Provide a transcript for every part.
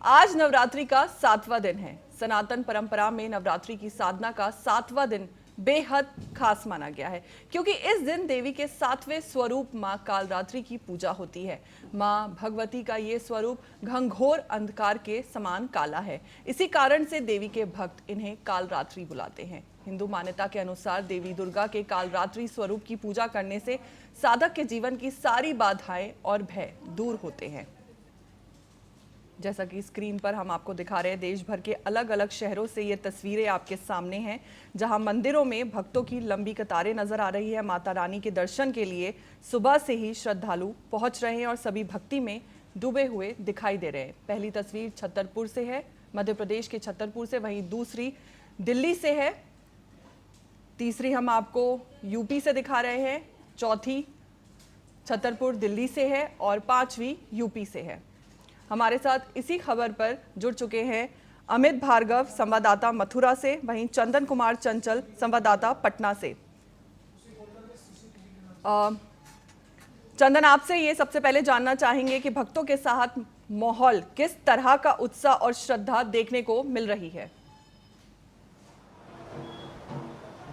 आज नवरात्रि का 7वां दिन है। सनातन परंपरा में नवरात्रि की साधना का 7वां दिन बेहद खास माना गया है, क्योंकि इस दिन देवी के 7वें स्वरूप मां कालरात्रि की पूजा होती है। मां भगवती का ये स्वरूप घंघोर अंधकार के समान काला है। इसी कारण से देवी के भक्त इन्हें कालरात्रि बुलाते हैं। हिंदू मान्यता के अनुसार देवी दुर्गा के कालरात्रि स्वरूप की पूजा करने से साधक के जीवन की सारी बाधाएं और भय दूर होते हैं। जैसा कि स्क्रीन पर हम आपको दिखा रहे हैं, देश भर के अलग अलग शहरों से ये तस्वीरें आपके सामने हैं, जहां मंदिरों में भक्तों की लंबी कतारें नजर आ रही है। माता रानी के दर्शन के लिए सुबह से ही श्रद्धालु पहुंच रहे हैं और सभी भक्ति में डूबे हुए दिखाई दे रहे हैं। पहली तस्वीर छतरपुर से है, मध्य प्रदेश के छतरपुर से, वहीं दूसरी दिल्ली से है, तीसरी हम आपको यूपी से दिखा रहे हैं, चौथी छतरपुर दिल्ली से है और पांचवी यूपी से है। हमारे साथ इसी खबर पर जुड़ चुके हैं अमित भार्गव, संवाददाता मथुरा से, वहीं चंदन कुमार चंचल, संवाददाता पटना से। चंदन, आपसे ये सबसे पहले जानना चाहेंगे कि भक्तों के साथ माहौल किस तरह का उत्साह और श्रद्धा देखने को मिल रही है।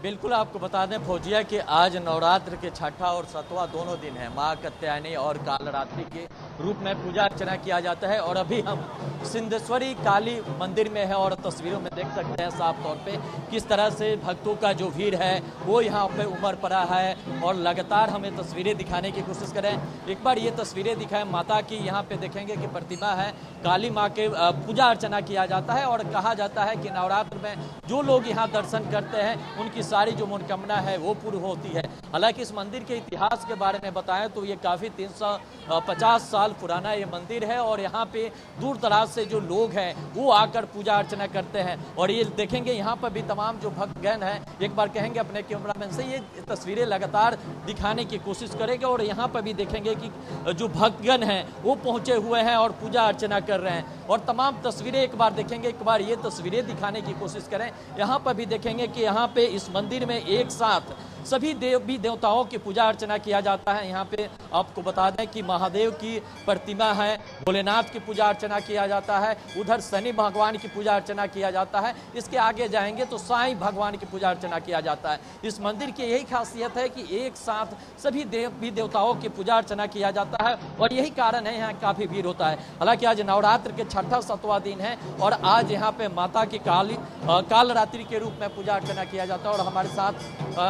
बिल्कुल, आपको बता दें फौजिया कि आज नवरात्र के छठा और 7वां दोनों दिन है। मां कात्यायनी और कालरात्रि के रूप में पूजा अर्चना किया जाता है और अभी हम सिद्धेश्वरी काली मंदिर में है और तस्वीरों में देख सकते हैं साफ तौर पे किस तरह से भक्तों का जो भीड़ है वो यहाँ पे उमड़ पड़ा है और लगातार हमें तस्वीरें दिखाने की कोशिश करें। एक बार ये तस्वीरें दिखाएं माता की। यहाँ पे देखेंगे कि प्रतिमा है, काली माँ के पूजा अर्चना किया जाता है और कहा जाता है कि नवरात्र में जो लोग यहाँ दर्शन करते हैं उनकी सारी जो मनोकामना है वो पूरी होती है। हालांकि इस मंदिर के इतिहास के बारे में बताएं तो ये काफी 350 साल पुराना ये मंदिर है और यहाँ पे दूर दराज से जो लोग हैं वो आकर पूजा अर्चना करते हैं। और ये देखेंगे यहाँ पर भी तमाम जो भक्तगण हैं, एक बार कहेंगे अपने कैमरामैन से ये तस्वीरें लगातार दिखाने की कोशिश करेंगे और यहाँ पर भी देखेंगे कि जो भक्तगण हैं वो पहुंचे हुए हैं और पूजा अर्चना कर रहे हैं और तमाम तस्वीरें एक बार देखेंगे। एक बार ये तस्वीरें दिखाने की कोशिश करें। यहाँ पर भी देखेंगे कि यहाँ पे इस मंदिर में एक साथ सभी देवी देवताओं की पूजा अर्चना किया जाता है। यहाँ पे आपको बता दें कि महादेव की प्रतिमा है, भोलेनाथ की पूजा अर्चना किया जाता है, उधर शनि भगवान की पूजा अर्चना किया जाता है, इसके आगे जाएंगे तो साईं भगवान की पूजा अर्चना किया जाता है। इस मंदिर की यही खासियत है कि एक साथ सभी देवी देवताओं की पूजा अर्चना किया जाता है और यही कारण है यहाँ काफी भीड़ होता है। हालांकि आज नवरात्र के छठा 7वां दिन है और आज यहाँ पे माता की कालरात्रि के रूप में पूजा अर्चना किया जाता है और हमारे साथ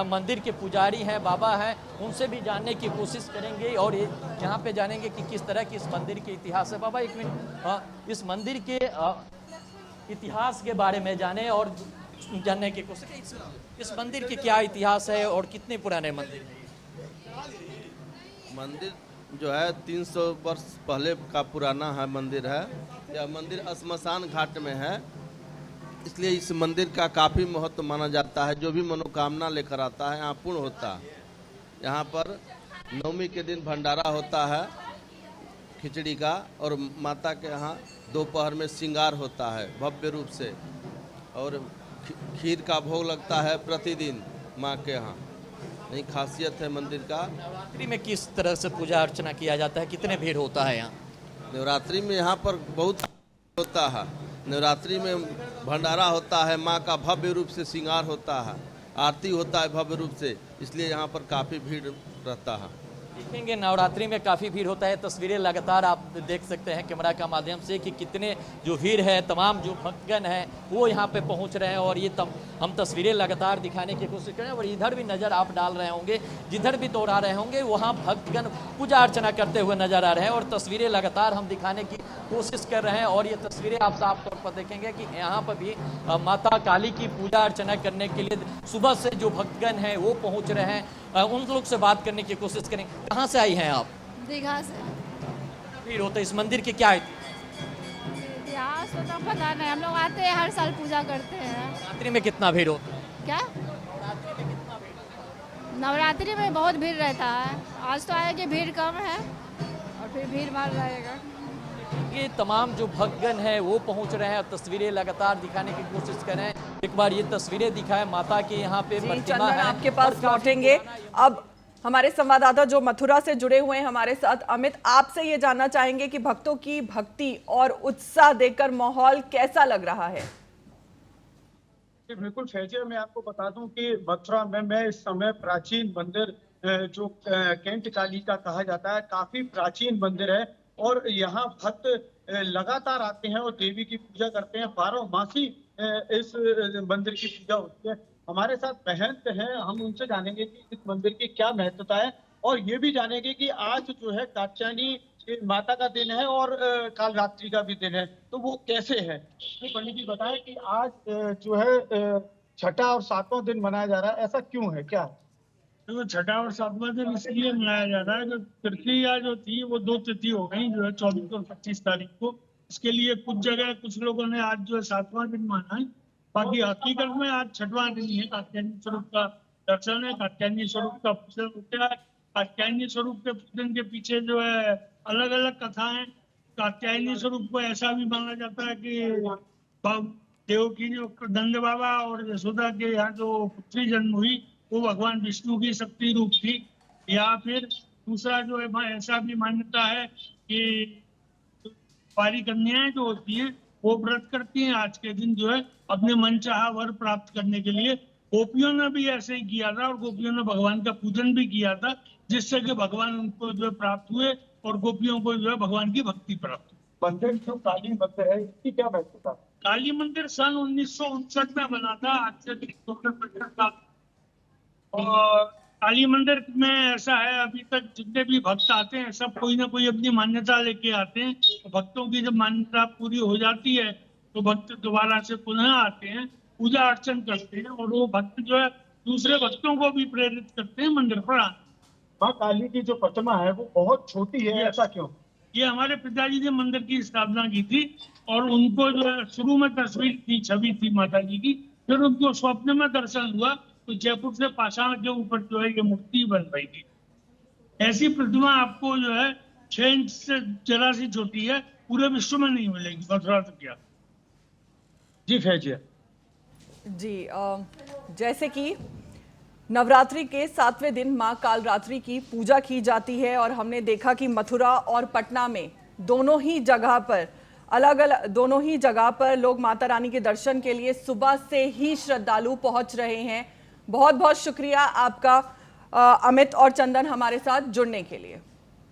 मंदिर के पुजारी हैं, बाबा हैं, उनसे भी जानने की कोशिश करेंगे और यहाँ पे जानेंगे कि किस तरह की इस मंदिर के इतिहास है। बाबा एक मिनट, इस मंदिर के इतिहास के बारे में जाने और जानने की कोशिश। इस मंदिर की क्या इतिहास है और कितने पुराने मंदिर है? मंदिर जो है 300 वर्ष पहले का पुराना है मंदिर है। यह मंदिर श्मशान घाट में है, इसलिए इस मंदिर का काफ़ी महत्व माना जाता है। जो भी मनोकामना लेकर आता है यहाँ पूर्ण होता है। यहाँ पर नवमी के दिन भंडारा होता है खिचड़ी का और माता के यहाँ दोपहर में श्रृंगार होता है भव्य रूप से और खीर का भोग लगता है प्रतिदिन माँ के यहाँ। यही खासियत है मंदिर का। नवरात्रि में किस तरह से पूजा अर्चना किया जाता है, कितने भीड़ होता है यहाँ? नवरात्रि में यहाँ पर बहुत होता है। नवरात्रि में भंडारा होता है, माँ का भव्य रूप से श्रृंगार होता है, आरती होता है भव्य रूप से, इसलिए यहाँ पर काफ़ी भीड़ रहता है। देखेंगे नवरात्रि में काफ़ी भीड़ होता है। तस्वीरें लगातार आप देख सकते हैं कैमरा का माध्यम से कि कितने जो भीड़ है, तमाम जो भक्तगण हैं वो यहाँ पे पहुँच रहे हैं और ये हम तस्वीरें लगातार दिखाने की कोशिश करें। और इधर भी नज़र आप डाल रहे होंगे, जिधर भी दोहरा रहे होंगे वहाँ भक्तगण पूजा अर्चना करते हुए नजर आ रहे हैं और तस्वीरें लगातार हम दिखाने की कोशिश कर रहे हैं। और ये तस्वीरें आप साफ तौर पर देखेंगे कि यहाँ पर भी माता काली की पूजा अर्चना करने के लिए सुबह से जो भक्तगण हैं वो पहुँच रहे हैं। उन लोग से बात करने की कोशिश करें। कहाँ से आई हैं आप? दीघा से। भीड़ होता है इस मंदिर की, क्या इतिहास तो पता नहीं, हम लोग आते हैं हर साल पूजा करते हैं। नवरात्रि में कितना भीड़ होता है? क्या नवरात्रि में बहुत भीड़ रहता है। आज तो आए कि भीड़ कम है और फिर भीड़ भाड़ रहेगा। ये तमाम जो भक्तगण हैं वो पहुंच रहे हैं, तस्वीरें लगातार दिखाने की कोशिश कर रहे हैं। एक बार ये तस्वीरें दिखाएं माता के यहाँ पे प्रतिमा है। आपके पास लौटेंगे। अब हमारे संवाददाता जो मथुरा से जुड़े हुए हैं हमारे साथ, अमित, आपसे ये जानना चाहेंगे कि भक्तों की भक्ति और उत्साह देखकर माहौल कैसा लग रहा है? बिल्कुल फैजिया, मैं आपको बता दूं कि मथुरा में मैं इस समय प्राचीन मंदिर जो कैंट काली का कहा जाता है, काफी प्राचीन मंदिर है और यहाँ भक्त लगातार आते हैं और देवी की पूजा करते हैं। 12 मासी इस मंदिर की पूजा होती है। हमारे साथ महंत हैं, हम उनसे जानेंगे कि इस मंदिर की क्या महत्वता है और ये भी जानेंगे कि आज जो है कात्यायनी माता का दिन है और काल रात्रि का भी दिन है, तो वो कैसे है। तो पंडित जी बताएं कि आज जो है छठा और सातवां दिन मनाया जा रहा है, ऐसा क्यों है, क्या है? तो छठा और सातवां दिन इसलिए मनाया जा रहा है कि तृतीया जो थी वो 2 तिथि हो गई, जो है 24 और 25 तारीख को। इसके लिए कुछ जगह कुछ लोगों ने आज जो है 7वां दिन माना है, बाकी हकीकत में आज 6वां दिन है। कात्यायनी स्वरूप का दर्शन है, कात्यायनी स्वरूप का पूजन होता है। कात्यायनी स्वरूप के पूजन के पीछे जो है अलग अलग कथाएं। कात्यायनी स्वरूप को ऐसा भी माना जाता है कि देवकी जो नंद बाबा और यशोदा के यहाँ जो पुत्री जन्म हुई वो भगवान विष्णु की शक्ति रूप थी। या फिर दूसरा जो है ऐसा भी मान्यता है कि कुंवारी कन्याएं जो होती हैं वो व्रत करती हैं आज के दिन, जो है अपने मनचाहा वर प्राप्त करने के लिए। गोपियों ने भी ऐसे ही किया था और गोपियों ने भगवान का पूजन भी किया था, जिससे कि भगवान उनको जो है प्राप्त हुए और गोपियों को जो है भगवान की भक्ति प्राप्त हुई। मंदिर जो काली मंदिर है, इसकी क्या महत्वता? काली मंदिर सन 1959 में बना था, आज से 250 साल। और काली मंदिर में ऐसा है, अभी तक जितने भी भक्त आते हैं सब कोई ना कोई अपनी मान्यता लेके आते हैं। तो भक्तों की जब मान्यता पूरी हो जाती है तो भक्त दोबारा से पुनः आते हैं, पूजा अर्चन करते हैं और वो भक्त जो है दूसरे भक्तों को भी प्रेरित करते हैं मंदिर पर आने। माँ काली की जो प्रतिमा है वो बहुत छोटी है, ऐसा क्यों? ये हमारे पिताजी ने मंदिर की स्थापना की थी और उनको जो है शुरू में तस्वीर थी, छवि थी माता जी की, फिर उनको स्वप्न में दर्शन हुआ तो जयपुर से पाषाण के ऊपर जो है ये मूर्ति बन रही थी। ऐसी प्रतिमा आपको जो है 6 इंच से जरा सी छोटी है, पूरे विश्व में नहीं मिलेगी, मथुरा तक क्या। जी फैजिया जी, जैसे कि नवरात्रि के 7वें दिन मां कालरात्रि की पूजा की जाती है और हमने देखा कि मथुरा और पटना में दोनों ही जगह पर लोग माता रानी के दर्शन के लिए सुबह से ही श्रद्धालु पहुंच रहे हैं। बहुत बहुत शुक्रिया आपका अमित और चंदन हमारे साथ जुड़ने के लिए।